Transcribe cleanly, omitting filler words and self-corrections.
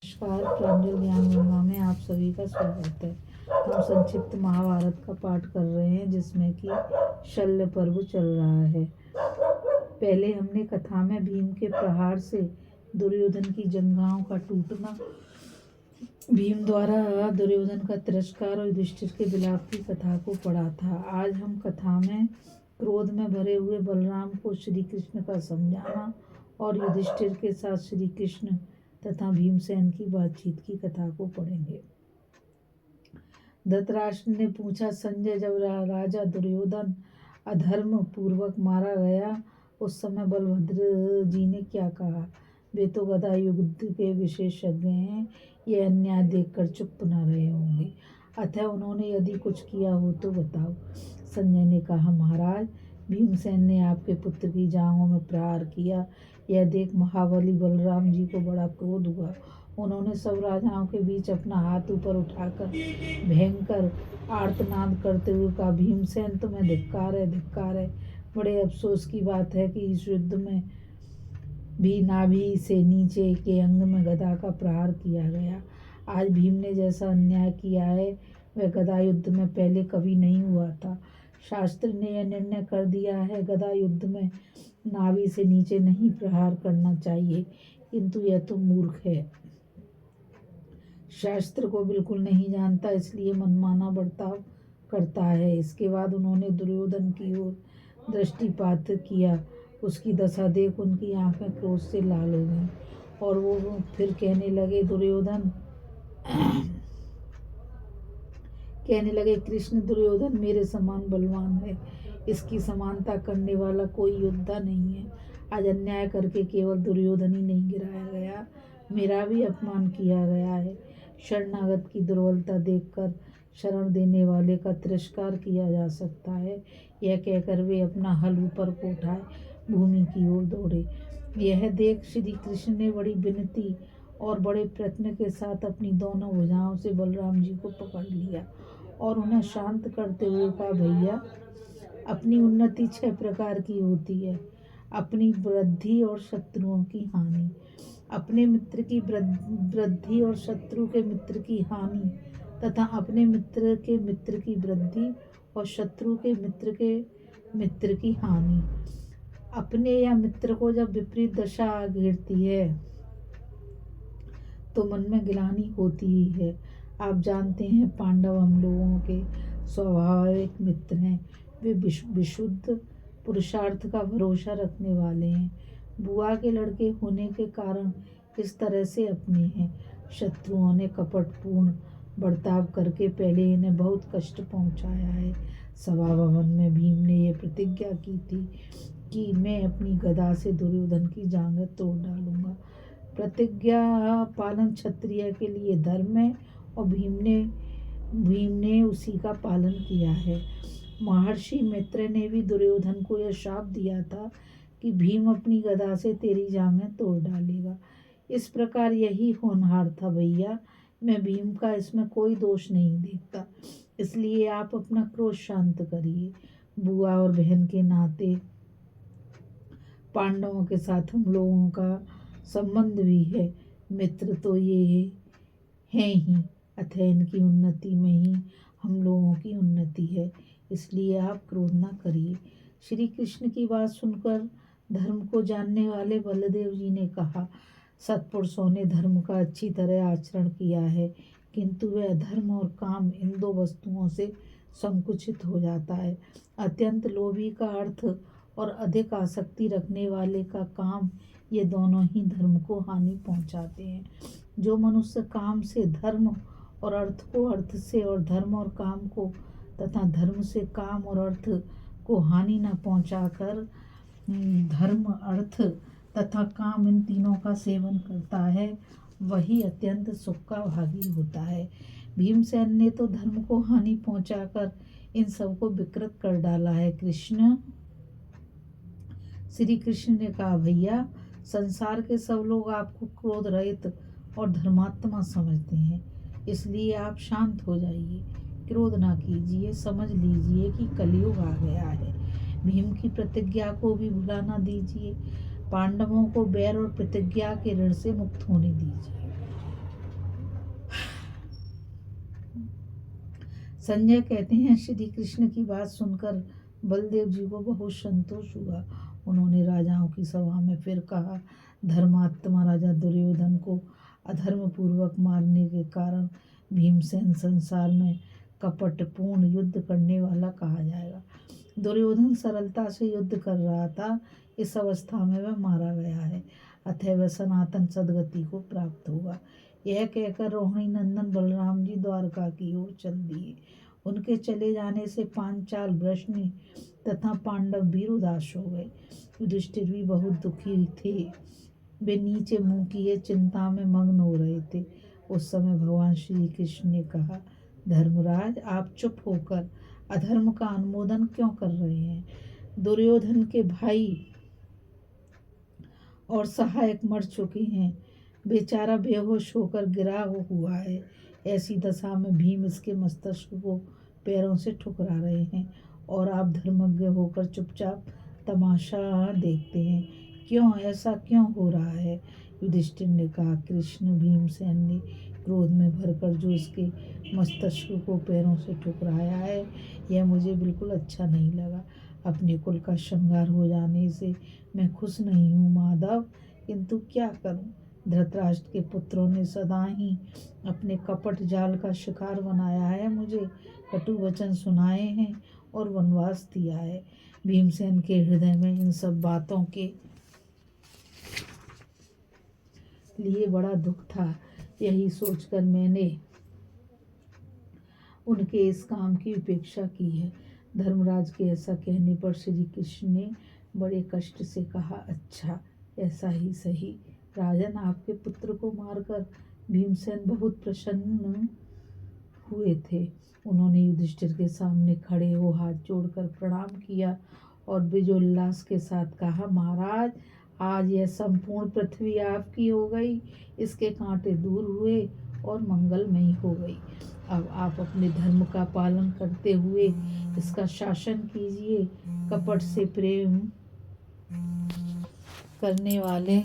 नमस्कार, प्रांजल ज्ञान गंगा में आप सभी का स्वागत है। हम संक्षिप्त महाभारत का पाठ कर रहे हैं जिसमें कि शल्य पर्व चल रहा है। पहले हमने कथा में भीम के प्रहार से दुर्योधन की जंघाओं का टूटना, भीम द्वारा दुर्योधन का तिरस्कार और युधिष्ठिर के विलाप की कथा को पढ़ा था। आज हम कथा में क्रोध में भरे हुए बलराम को श्री कृष्ण का समझाना और युधिष्ठिर के साथ श्री कृष्ण तथा भीमसेन की बातचीत की कथा को पढ़ेंगे। धृतराष्ट्र ने पूछा, संजय, जब राजा दुर्योधन अधर्म पूर्वक मारा गया उस समय बलभद्र जी ने क्या कहा? वे तो गदा युद्ध के विशेषज्ञ हैं, ये अन्याय देखकर चुप न रहे होंगे, अतः उन्होंने यदि कुछ किया हो तो बताओ। संजय ने कहा, महाराज, भीमसेन ने आपके पुत्र की जांघों में प्रहार किया। यह देख महाबली बलराम जी को बड़ा क्रोध हुआ। उन्होंने सब राजाओं के बीच अपना हाथ ऊपर उठाकर भयंकर आर्तनाद करते हुए कहा, भीमसेन, तुम्हें धिक्कार है, धिक्कार है। बड़े अफसोस की बात है कि इस युद्ध में भी नाभि से नीचे के अंग में गदा का प्रहार किया गया। आज भीम ने जैसा अन्याय किया है वह गदा युद्ध में पहले कभी नहीं हुआ था। शास्त्र ने यह निर्णय कर दिया है, गदा युद्ध में नाभि से नीचे नहीं प्रहार करना चाहिए, किंतु यह तो मूर्ख है, शास्त्र को बिल्कुल नहीं जानता, इसलिए मनमाना बर्ताव करता है। इसके बाद उन्होंने दुर्योधन की ओर दृष्टिपात किया। उसकी दशा देख उनकी आंखें क्रोध से लाल हो गईं और वो फिर कहने लगे, कृष्ण, दुर्योधन मेरे समान बलवान है, इसकी समानता करने वाला कोई योद्धा नहीं है। आज अन्याय करके केवल दुर्योधन ही नहीं गिराया गया, मेरा भी अपमान किया गया है। शरणागत की दुर्बलता देखकर शरण देने वाले का तिरस्कार किया जा सकता है। यह कहकर वे अपना हल ऊपर को उठाए भूमि की ओर दौड़े। यह देख श्री कृष्ण ने बड़ी विनती और बड़े प्रयत्न के साथ अपनी दोनों भुजाओं से बलराम जी को पकड़ लिया और उन्हें शांत करते हुए कहा, भैया, अपनी उन्नति 6 प्रकार की होती है, अपनी वृद्धि और शत्रुओं की हानि, अपने मित्र की वृद्धि और शत्रु के मित्र की हानि, तथा अपने मित्र के मित्र की वृद्धि और शत्रु के मित्र की हानि। अपने या मित्र को जब विपरीत दशा घेरती है तो मन में ग्लानि होती ही है। आप जानते हैं, पांडव हम लोगों के स्वाभाविक मित्र हैं। वे विशुद्ध पुरुषार्थ का भरोसा रखने वाले हैं। बुआ के लड़के होने के कारण इस तरह से अपने हैं। शत्रुओं ने कपटपूर्ण बर्ताव करके पहले इन्हें बहुत कष्ट पहुंचाया है। सभा भवन में भीम ने यह प्रतिज्ञा की थी कि मैं अपनी गदा से दुर्योधन की जांघें तोड़ डालूंगा। प्रतिज्ञा पालन क्षत्रिय के लिए धर्म है और भीम ने उसी का पालन किया है। महर्षि मित्र ने भी दुर्योधन को यह शाप दिया था कि भीम अपनी गदा से तेरी जांघें तोड़ डालेगा। इस प्रकार यही होनहार था। भैया, मैं भीम का इसमें कोई दोष नहीं देखता, इसलिए आप अपना क्रोध शांत करिए। बुआ और बहन के नाते पांडवों के साथ हम लोगों का संबंध भी है। मित्र तो ये हैं ही, अतः इनकी उन्नति में ही हम लोगों की उन्नति है, इसलिए आप क्रोध न करिए। श्री कृष्ण की बात सुनकर धर्म को जानने वाले बलदेव जी ने कहा, सत्पुरुषों ने धर्म का अच्छी तरह आचरण किया है, किंतु वह अधर्म और काम इन 2 वस्तुओं से संकुचित हो जाता है। अत्यंत लोभी का अर्थ और अधिक आसक्ति रखने वाले का काम, ये दोनों ही धर्म को हानि पहुंचाते हैं। जो मनुष्य काम से धर्म और अर्थ को, अर्थ से और धर्म और काम को तथा धर्म से काम और अर्थ को हानि न पहुंचाकर धर्म, अर्थ तथा काम इन तीनों का सेवन करता है, वही अत्यंत सुख का भागी होता है। भीमसेन ने तो धर्म को हानि पहुंचाकर इन सबको विकृत कर डाला है। श्री कृष्ण ने कहा, भैया, संसार के सब लोग आपको क्रोध रहित और धर्मात्मा समझते हैं, इसलिए आप शांत हो जाइए, क्रोध ना कीजिए। समझ लीजिए कि कलयुग आ गया है। भीम की प्रतिज्ञा को भी भुला ना दीजिए। पांडवों को बैर और प्रतिज्ञा के ऋण से मुक्त होने दीजिए। संजय कहते हैं, श्री कृष्ण की बात सुनकर बलदेव जी को बहुत संतोष हुआ। उन्होंने राजाओं की सभा में फिर कहा, धर्मात्मा राजा दुर्योधन को अधर्म पूर्वक मारने के कारण भीमसेन संसार में कपटपूर्ण युद्ध करने वाला कहा जाएगा। दुर्योधन सरलता से युद्ध कर रहा था, इस अवस्था में वह मारा गया है, अतः वह सनातन सदगति को प्राप्त होगा। यह कहकर रोहिणी नंदन बलराम जी द्वारका की ओर चल दिए। उनके चले जाने से पांचाल, वृष्णि तथा पांडव भी उदास हो गए। युधिष्ठिर भी बहुत दुखी थे। वे नीचे मुंह किए चिंता में मग्न हो रहे थे। उस समय भगवान श्री कृष्ण ने कहा, धर्मराज, आप चुप होकर अधर्म का अनुमोदन क्यों कर रहे हैं? दुर्योधन के भाई और सहायक मर चुके हैं, बेचारा बेहोश होकर गिरा हुआ है। ऐसी दशा में भीम इसके मस्तिष्क को पैरों से ठुकरा रहे हैं और आप धर्मज्ञ होकर चुपचाप तमाशा देखते हैं। क्यों, ऐसा क्यों हो रहा है? युधिष्ठिर ने कहा, कृष्ण भीमसेन ने क्रोध में भरकर जो इसके मस्तिष्क को पैरों से ठुकराया है, यह मुझे बिल्कुल अच्छा नहीं लगा। अपने कुल का श्रृंगार हो जाने से मैं खुश नहीं हूँ माधव, किंतु क्या करूँ? धृतराष्ट्र के पुत्रों ने सदा ही अपने कपट जाल का शिकार बनाया है, मुझे कटु वचन सुनाए हैं और वनवास दिया है। भीमसेन के हृदय में इन सब बातों के लिए बड़ा दुख था। यही सोचकर मैंने उनके इस काम की उपेक्षा की है। धर्मराज के ऐसा कहने पर श्री कृष्ण ने बड़े कष्ट से कहा, अच्छा, ऐसा ही सही। राजन, आपके पुत्र को मारकर भीमसेन बहुत प्रसन्न हुए थे। उन्होंने युधिष्ठिर के सामने खड़े हो हाथ जोड़कर प्रणाम किया और विजयोल्लास के साथ कहा, महाराज, आज यह संपूर्ण पृथ्वी आपकी हो गई, इसके कांटे दूर हुए और मंगलमयी हो गई। अब आप अपने धर्म का पालन करते हुए इसका शासन कीजिए। कपट से प्रेम करने वाले